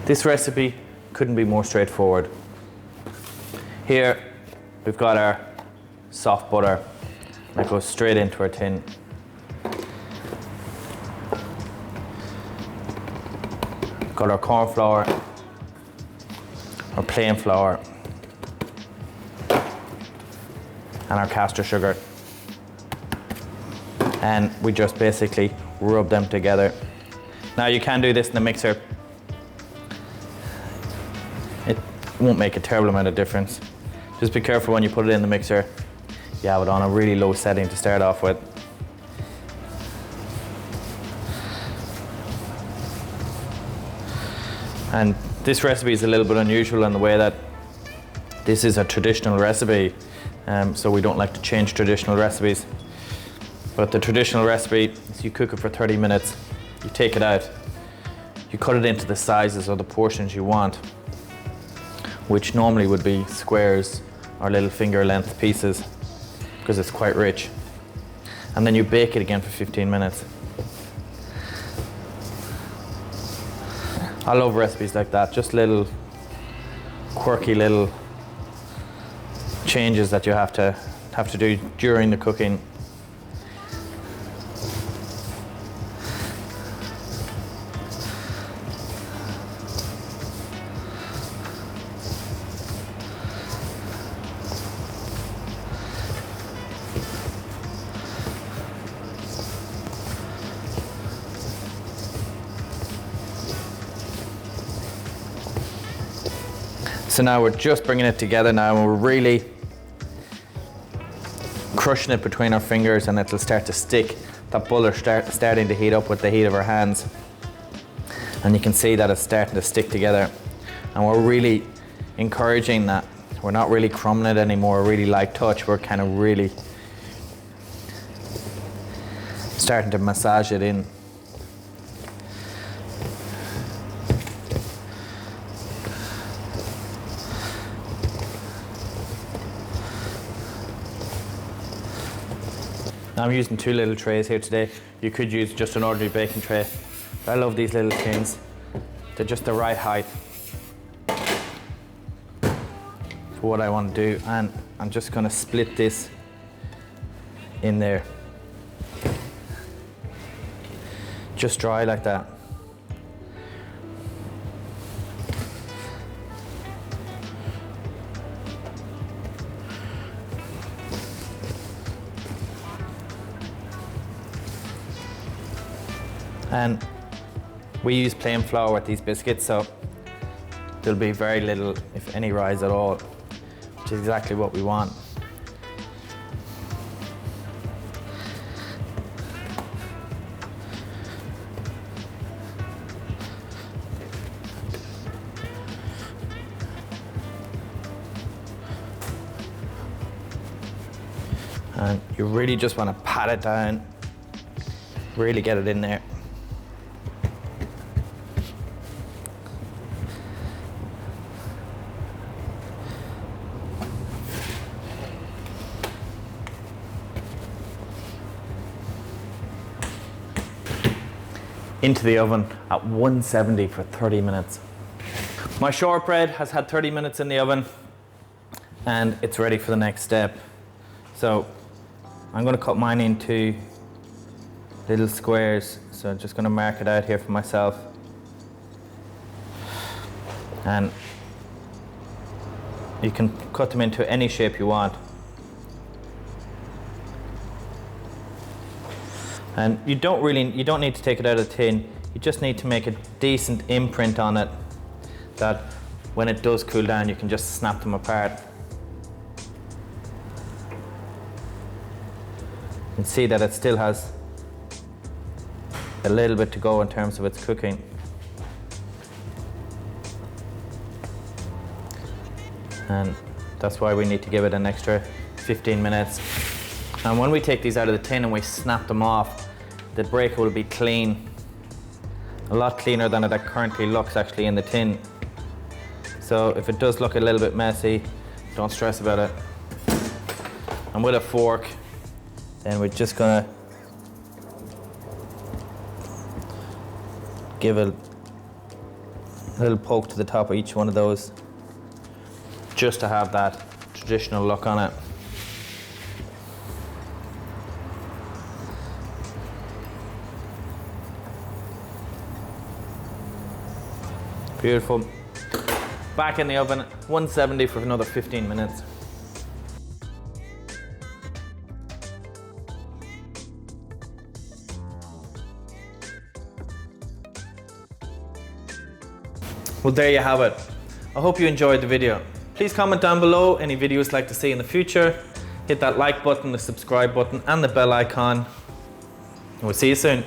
This recipe couldn't be more straightforward. Here we've got our soft butter that goes straight into our tin. Got our cornflour, our plain flour, and our castor sugar. And we just basically rub them together. Now you can do this in the mixer. It won't make a terrible amount of difference. Just be careful when you put it in the mixer. You have it on a really low setting to start off with. And this recipe is a little bit unusual in the way that this is a traditional recipe, so we don't like to change traditional recipes. But the traditional recipe is you cook it for 30 minutes, you take it out, you cut it into the sizes or the portions you want, which normally would be squares or little finger length pieces, because it's quite rich. And then you bake it again for 15 minutes. I love recipes like that, just little quirky little changes that you have to do during the cooking. So now we're just bringing it together now, and we're really crushing it between our fingers, and it'll start to stick. That butter's starting to heat up with the heat of our hands. And you can see that it's starting to stick together. And we're really encouraging that. We're not really crumbing it anymore, really light touch. We're kind of really starting to massage it in. I'm using 2 little trays here today. You could use just an ordinary baking tray. But I love these little tins. They're just the right height for what I want to do. And I'm just going to split this in there. Just dry like that. And we use plain flour with these biscuits, so there'll be very little, if any, rise at all, which is exactly what we want. And you really just want to pat it down, really get it in there. Into the oven at 170 for 30 minutes. My shortbread has had 30 minutes in the oven and it's ready for the next step. So I'm going to cut mine into little squares. So I'm just going to mark it out here for myself. And you can cut them into any shape you want. And you don't need to take it out of the tin. You just need to make a decent imprint on it that when it does cool down, you can just snap them apart. You can see that it still has a little bit to go in terms of its cooking. And that's why we need to give it an extra 15 minutes. And when we take these out of the tin and we snap them off, the breaker will be clean. A lot cleaner than it currently looks actually in the tin. So if it does look a little bit messy, don't stress about it. And with a fork, then we're just gonna give it A little poke to the top of each one of those, just to have that traditional look on it. Beautiful. Back in the oven, 170 for another 15 minutes. Well, there you have it. I hope you enjoyed the video. Please comment down below any videos you'd like to see in the future. Hit that like button, the subscribe button, and the bell icon. And we'll see you soon.